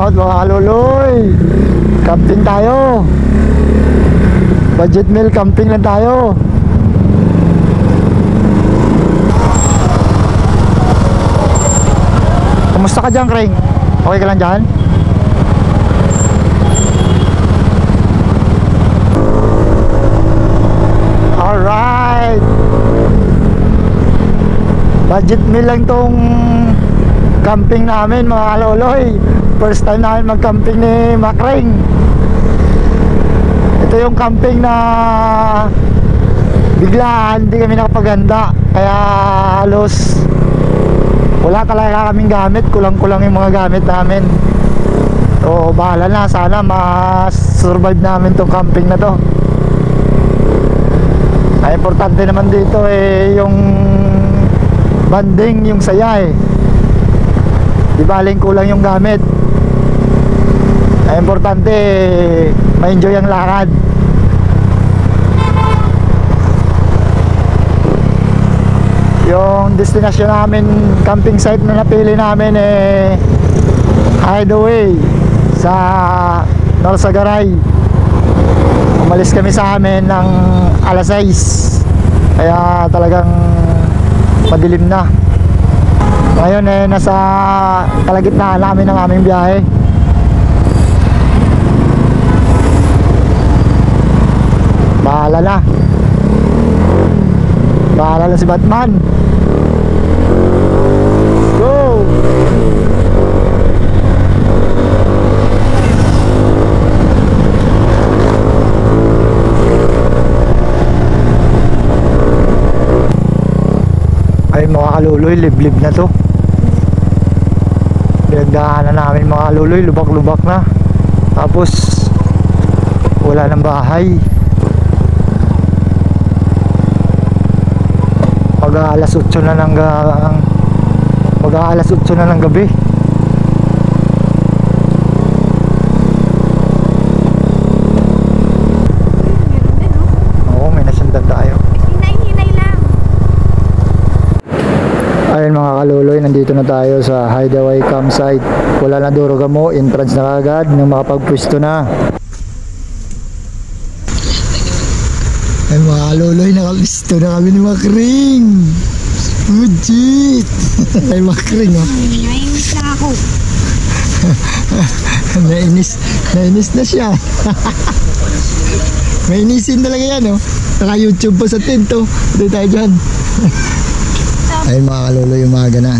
out mga kaluloy. Camping tayo. Budget meal camping lang tayo. Kumusta ka dyan, Kring? Okay ka lang dyan? Alright. Budget meal lang tong camping namin mga kaloloy. First time namin mag-camping ni Makring. Ito yung camping na biglaan, hindi kami nakapaganda. Kaya halos wala talaga kaming gamit, kulang-kulang yung mga gamit namin. So bahala na, sana ma-survive namin tong camping na to. Ay importante naman dito yung banding, yung saya di baling kulang yung gamit. Ay importante ma-enjoy ang lakad. Yung destination namin, camping site na napili namin Hideaway sa Norsagaray. Umalis kami sa amin ng alas 6, kaya talagang madilim na. Ngayon nasa kalagitnaan namin ng aming biyahe. Bahala na. Bahala na si Batman. Go! Ay mga kaluloy, liblib na to. Pinagdaanan namin mga kaluloy, lubak-lubak na. Tapos wala ng bahay. Mag-aalas 8 na ng gabi. Oo, may nasundan tayo. Hinay-hinay lang. Ayun mga kaluloy, nandito na tayo sa Hideaway campsite. Wala na duruga mo, entrance na kagad nang makapagpwesto na. Ay mga kaluloy, nakapisto na kami ni Makring. Legit. Ay Makring Nainis lang ako. Nainis na siya. Mainisin talaga yan Naka YouTube po sa tent Dito tayo dyan. Ay mga kaluloy, umaga na.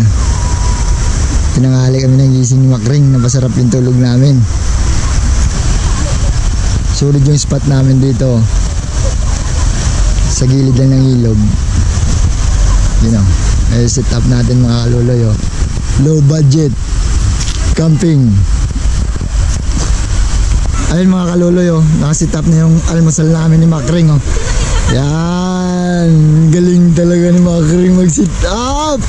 Tinanghali kami ng gising ni Makring. Napasarap yung tulog namin. Sulit yung spot namin dito sa gilid lang ng ilog. Set up natin mga kaluloy low budget camping. Ayun mga kaluloy nakaset up na yung almusal namin ni Makring Yan, galing talaga ni Makring mag set up.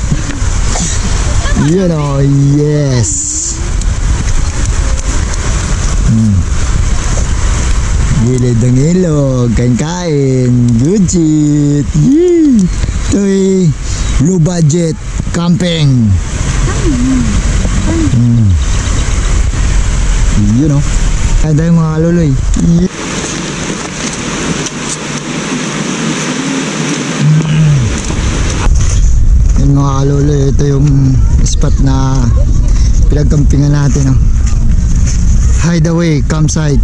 Yes. Gilid ng ilog, kain-kain, good shit. Ito'y low budget camping. Kaya tayo mga kaluloy. Yan mga kaluloy, ito yung spot na pinagkampingan natin Hideaway campsite.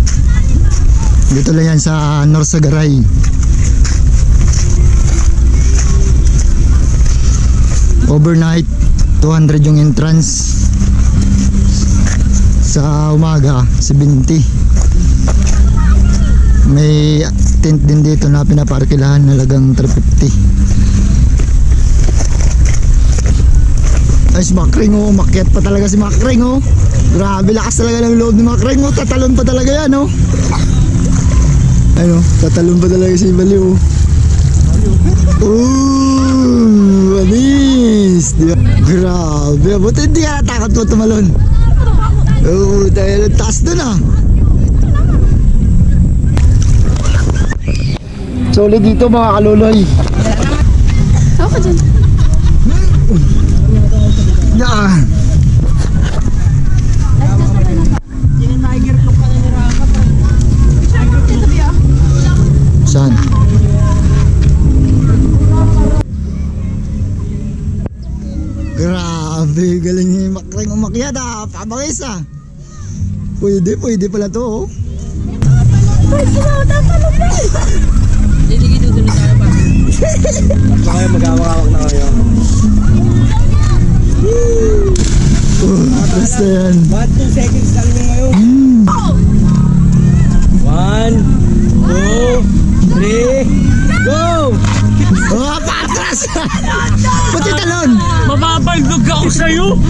Dito lang yan sa Norsagaray. Overnight 200 yung entrance. Sa umaga 70. May tent din dito na pinaparkilahan na lagang 350. Ay si Makring makyat pa talaga si Makring Grabe, lakas talaga ng loob ni Makring Tatalon pa talaga yan tatalon pa talaga si Baliw. Anis. Grabe, buti hindi ka natakot mo tumalon. Dahil taas dun Solid dito mga kaluloy. Ako dyan. galing ni Makring umakyat ah. Pabangis ah. Pwede pala to oh. Hindi dudulot tayo pa. Baka kayo mag-awak-awak na kayo. Basta yan. 2 seconds lang yung ngayon. 1, 2, 3, go! Oh, patras! Puti talon! Mababaldog ako sa'yo!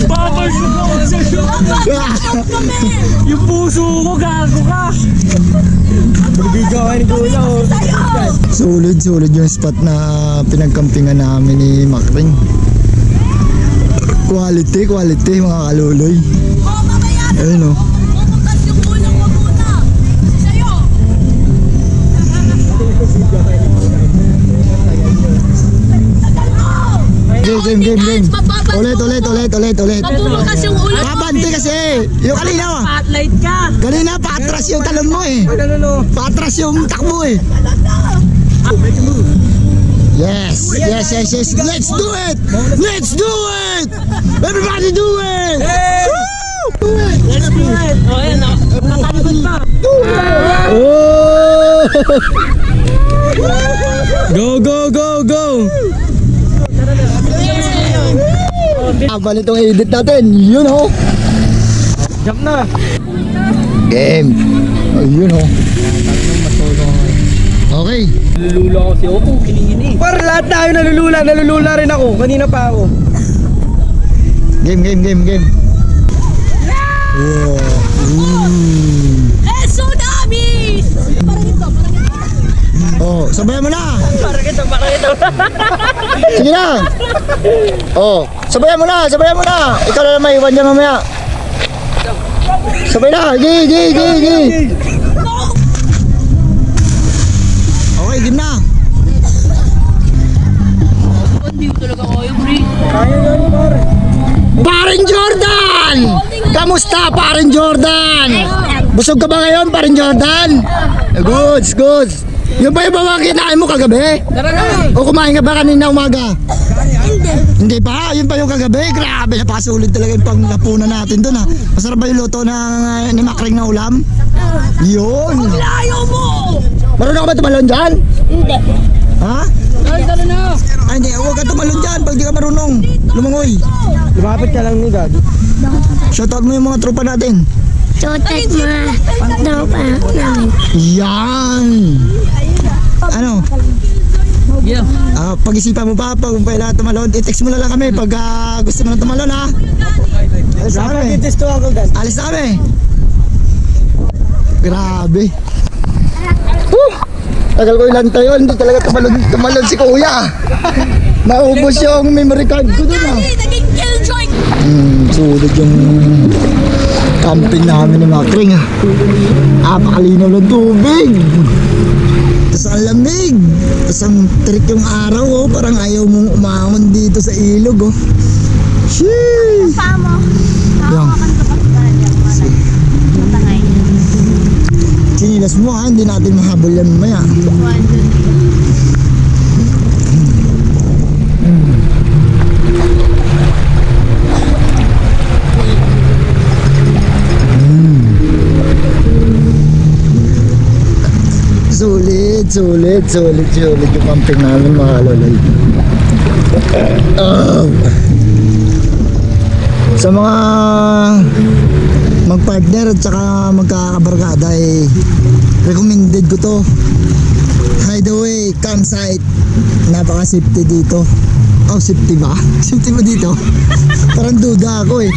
Mababaldog ako sa'yo! Yung puso ko, gago ka! Nagbigay kayo ni Kuya oh. Sulit yung spot na pinagkampingan namin ni Makring. Quality mga kaluloy. Ayun oh. Game. Ulit. Mabubukas yung ulo. Babante kasi. Yung kanina Spotlight ka. Kanina patras yung talon mo eh. Patras yung takbo eh. Yes. Let's do it. Everybody do it. Let's do it. Oh, yan o. Natalikod pa. Oh! Go. Aban itong edit natin. Yun oh. Jump na! Game. Yun oh. Okay. Lulula ko si Opo. Kiningin eh. Para lahat tayo nalulula rin ako. Kanina pa ako. Game. Wow. Tsunami! Oh, sabayan mo na. Para kita. Sige na. Oh, sabayan mo na. Ikaw na lang maiwan dyan mamaya. Sabay na. Gi. Okay, game na. Hindi ko talaga kayo, pre. Kaya yan, pare. Paring Jordan! Kamusta, Paring Jordan? Busog ka ba ngayon, Paring Jordan? Goods. Yung ba yung bawang kinain mo kagabi? Tara na. O kumain ka ba kanina umaga? Hindi pa, yun pa yung kagabi. Grabe, napasulit talaga yung panglapunan natin doon ha. Masarap ba yung luto ni Makring na ulam? Yun. Layo mo! Marunong ka ba tumalon dyan? Hindi. Ha? Ay, tara na. Ay hindi, huwag ka tumalon dyan pag di ka marunong. Lumangoy. Lumapit ka lang ni Dad. Shoutout mo yung mga tropa natin. Chotek mga tropa namin. Yan. Ano? Yeah. Pag-isipan mo pa pag kailangan tumalon, i-text mo na lang kami pag gusto mo na tumalon ha. Alis na kami. This to Uncle Dan. Alis na kami. Grabe. Tagal ko ilan tayo, hindi talaga tumalon si Kuya. Naubos yung memory card ko dun ha. Naging killjoy! Sulit yung camping namin ni Makring ha. Napakalinaw ng tubig. Tapos ang lamig. Tapos ang trick yung araw oh. Parang ayaw mong umangon dito sa ilog oh. Sheesh. Pamo. Yan. Matangay. Sinilas mo ha. Hindi natin mahabol yan mamaya. Sulit yung camping namin mga kalolay. Sa mga magpartner at saka magkakabarkada recommended ko to. Hideaway campsite, napaka safety dito. Oh, safety ba? Safety ba dito? Parang duda ako eh.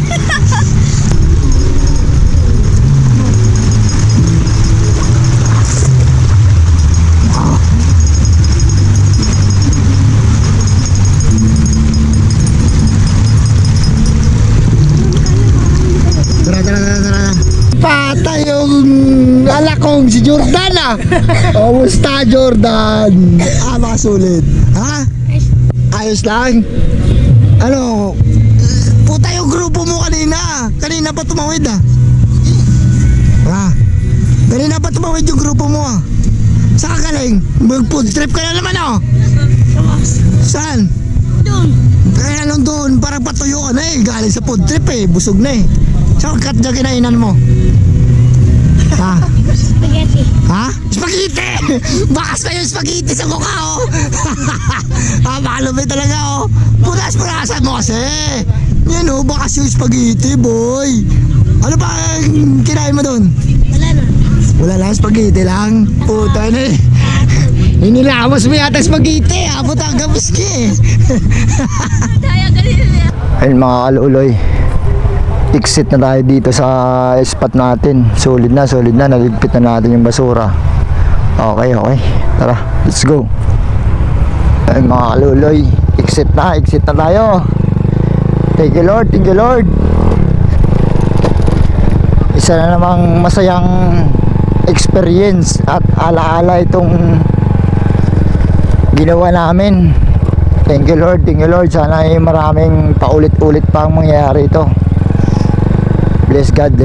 Patay yung alakong si Jordan ah. Kamusta Jordan? Masulit. Ha? Ayos lang. Ano? Puta yung grupo mo kanina. Kanina pa tumawid ah. Kanina pa tumawid yung grupo mo ah. Saan ka galing? Mag-food trip ka na naman oh. Saan? doon. Kaya lang doon, parang patuyo ka na eh. Galing sa food trip eh. Busog na eh. Shortcut na kinainan mo. Ha? Spaghetti. Ha? Spaghetti! Bakas na yung spaghetti sa mukha oh. Malumay talaga oh. Punas-punasan mo kasi. Yan oh, bakas yung spaghetti boy. Ano pa ang kinain mo doon? Wala na. Wala lang, spaghetti lang. Puta na eh. Inilamos mo yata spaghetti. Abot ang gabuski eh. Kaya ganito na. Ayun mga kaluloy, exit na tayo dito sa spot natin. Solid na, naligpit na natin yung basura. Okay, tara, let's go. Ayun mga kaluloy, exit na tayo. Thank you Lord. Isa na namang masayang experience at alaala itong ginawa namin. Thank you Lord. Sana ay maraming paulit-ulit pang mangyayari ito. Bless God.